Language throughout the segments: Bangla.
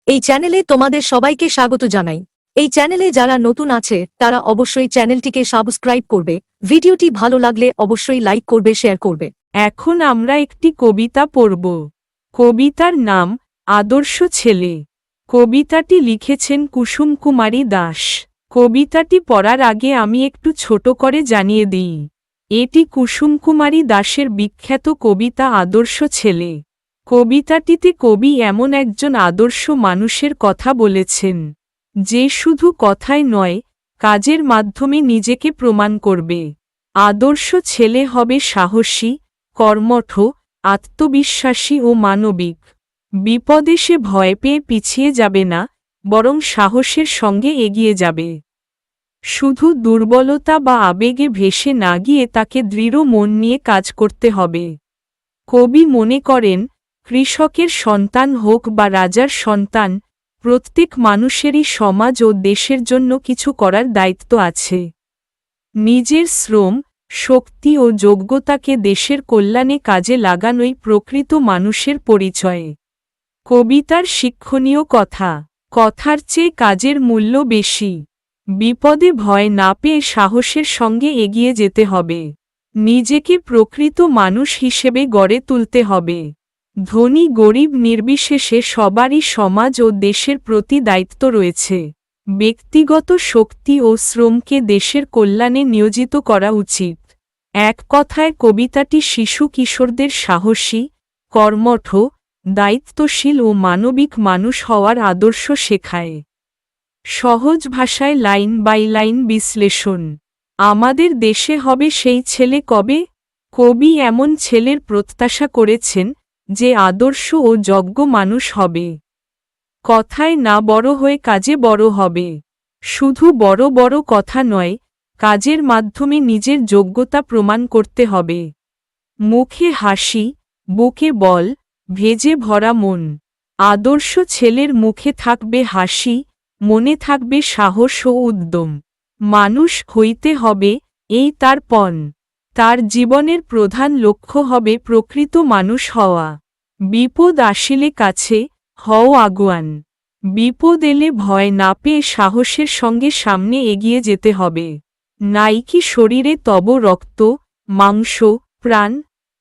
এই চ্যানেলে তোমাদের সবাইকে স্বাগত জানাই। এই চ্যানেলে যারা নতুন আছে তারা অবশ্যই চ্যানেলটিকে সাবস্ক্রাইব করবে, ভিডিওটি ভালো লাগলে অবশ্যই লাইক করবে, শেয়ার করবে। এখন আমরা একটি কবিতা পড়ব। কবিতার নাম আদর্শ ছেলে। কবিতাটি লিখেছেন কুসুম কুমারী দাস। কবিতাটি পড়ার আগে আমি একটু ছোট করে জানিয়ে দিই, এটি কুসুম কুমারী দাসের বিখ্যাত কবিতা আদর্শ ছেলে। কবিতাটিতে কবি এমন একজন আদর্শ মানুষের কথা বলেছেন, যে শুধু কথায় নয়, কাজের মাধ্যমে নিজেকে প্রমাণ করবে। আদর্শ ছেলে হবে সাহসী, কর্মঠ, আত্মবিশ্বাসী ও মানবিক। বিপদে সে ভয় পেয়ে পিছিয়ে যাবে না, বরং সাহসের সঙ্গে এগিয়ে যাবে। শুধু দুর্বলতা বা আবেগে ভেসে না গিয়ে তাকে দৃঢ় মন নিয়ে কাজ করতে হবে। কবি মনে করেন, কৃষকের সন্তান হোক বা রাজার সন্তান, প্রত্যেক মানুষেরই সমাজ ও দেশের জন্য কিছু করার দায়িত্ব আছে। নিজের শ্রম, শক্তি ও যোগ্যতাকে দেশের কল্যাণে কাজে লাগানোই প্রকৃত মানুষের পরিচয়। কবিতার শিক্ষণীয় কথা। কথার চেয়ে কাজের মূল্য বেশি। বিপদে ভয় না পেয়ে সাহসের সঙ্গে এগিয়ে যেতে হবে। নিজেকে প্রকৃত মানুষ হিসেবে গড়ে তুলতে হবে। ধনী গরিব নির্বিশেষে সবারই সমাজ ও দেশের প্রতি দায়িত্ব রয়েছে। ব্যক্তিগত শক্তি ও শ্রমকে দেশের কল্যাণে নিয়োজিত করা উচিত। এক কথায় কবিতাটি শিশু কিশোরদের সাহসী, কর্মঠ, দায়িত্বশীল ও মানবিক মানুষ হওয়ার আদর্শ শেখায়। সহজ ভাষায় লাইন বাই লাইন বিশ্লেষণ। আমাদের দেশে হবে সেই ছেলে কবে? কবি এমন ছেলের প্রত্যাশা করেছেন, যে আদর্শ ও যোগ্য মানুষ হবে। কথায় না বড় হয়ে কাজে বড় হবে। শুধু বড় বড় কথা নয়, কাজের মাধ্যমে নিজের যোগ্যতা প্রমাণ করতে হবে। মুখে হাসি, বুকে বল, ভেজে ভরা মন। আদর্শ ছেলের মুখে থাকবে হাসি, মনে থাকবে সাহস ও উদ্যম। মানুষ হইতে হবে, এই তার পণ। তার জীবনের প্রধান লক্ষ্য হবে প্রকৃত মানুষ হওয়া। বিপদ আসিলে কাছে হও আগুয়ান। বিপদ এলে ভয় না পেয়ে সাহসের সঙ্গে সামনে এগিয়ে যেতে হবে। নাইকি শরীরে তব রক্ত, মাংস, প্রাণ?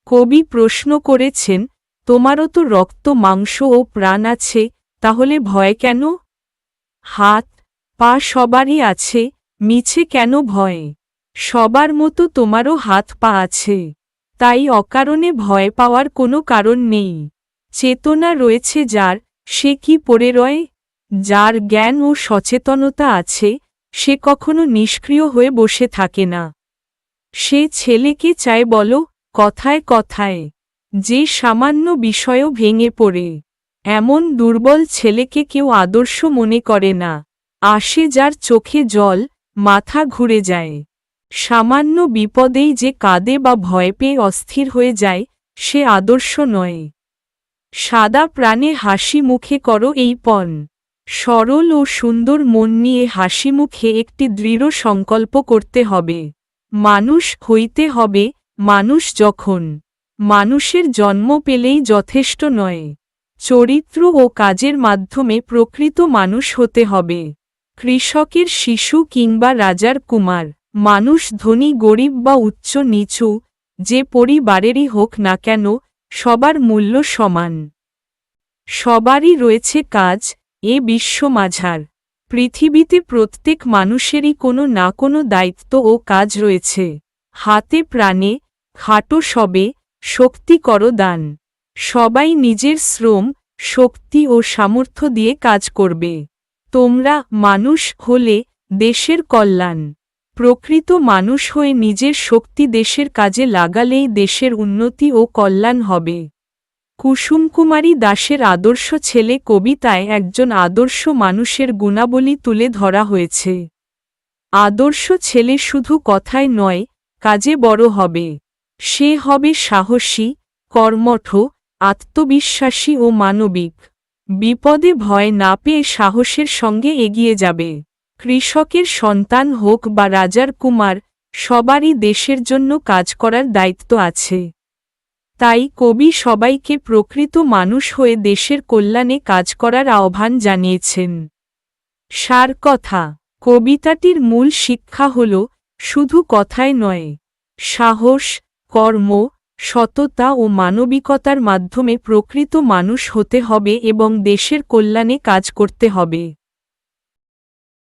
কবি প্রশ্ন করেছেন, তোমারও তো রক্ত, মাংস ও প্রাণ আছে, তাহলে ভয় কেন? হাত, পা সবারই আছে, মিছে কেন ভয়? সবার মতো তোমারও হাত পা আছে, তাই অকারণে ভয় পাওয়ার কোনো কারণ নেই। চেতনা রয়েছে যার, সে কি পড়ে রয়? যার জ্ঞান ও সচেতনতা আছে, সে কখনো নিষ্ক্রিয় হয়ে বসে থাকে না। সে ছেলেকে চায় বলো, কথায় কথায়, যে সামান্য বিষয়ও ভেঙে পড়ে। এমন দুর্বল ছেলেকে কেউ আদর্শ মনে করে না। আসে যার চোখে জল, মাথা ঘুরে যায়। সামান্য বিপদেই যে কাঁদে বা ভয় পেয়ে অস্থির হয়ে যায়, সে আদর্শ নয়। সাদা প্রাণে হাসি মুখে করো এই পণ। সরল ও সুন্দর মন নিয়ে হাসি মুখে একটি দৃঢ় সংকল্প করতে হবে। মানুষ হইতে হবে, মানুষ যখন। মানুষের জন্ম পেলেই যথেষ্ট নয়। চরিত্র ও কাজের মাধ্যমে প্রকৃত মানুষ হতে হবে। কৃষকের শিশু কিংবা রাজার কুমার, মানুষ ধনী গরিব বা উচ্চ নিচু, যে পরিবারেরই হোক না কেন, সবার মূল্য সমান। সবারই রয়েছে কাজ, এ বিশ্ব মাঝার। পৃথিবীতে প্রত্যেক মানুষেরই কোনো না কোনো দায়িত্ব ও কাজ রয়েছে। হাতে প্রাণে, খাটো সবে, শক্তি করো দান। সবাই নিজের শ্রম, শক্তি ও সামর্থ্য দিয়ে কাজ করবে। তোমরা মানুষ হলে দেশের কল্যাণ। প্রকৃত মানুষ হয়ে নিজের শক্তি দেশের কাজে লাগালেই দেশের উন্নতি ও কল্যাণ হবে। কুসুম কুমারী দাসের আদর্শ ছেলে কবিতায় একজন আদর্শ মানুষের গুণাবলী তুলে ধরা হয়েছে। আদর্শ ছেলে শুধু কথায় নয়, কাজে বড় হবে। সে হবে সাহসী, কর্মঠ, আত্মবিশ্বাসী ও মানবিক। বিপদে ভয় না পেয়ে সাহসের সঙ্গে এগিয়ে যাবে। কৃষকের সন্তান হোক বা রাজার কুমার, সবারই দেশের জন্য কাজ করার দায়িত্ব আছে। তাই কবি সবাইকে প্রকৃত মানুষ হয়ে দেশের কল্যাণে কাজ করার আহ্বান জানিয়েছেন। সার কথা, কবিতাটির মূল শিক্ষা হল, শুধু কথায় নয়, সাহস, কর্ম, সততা ও মানবিকতার মাধ্যমে প্রকৃত মানুষ হতে হবে এবং দেশের কল্যাণে কাজ করতে হবে।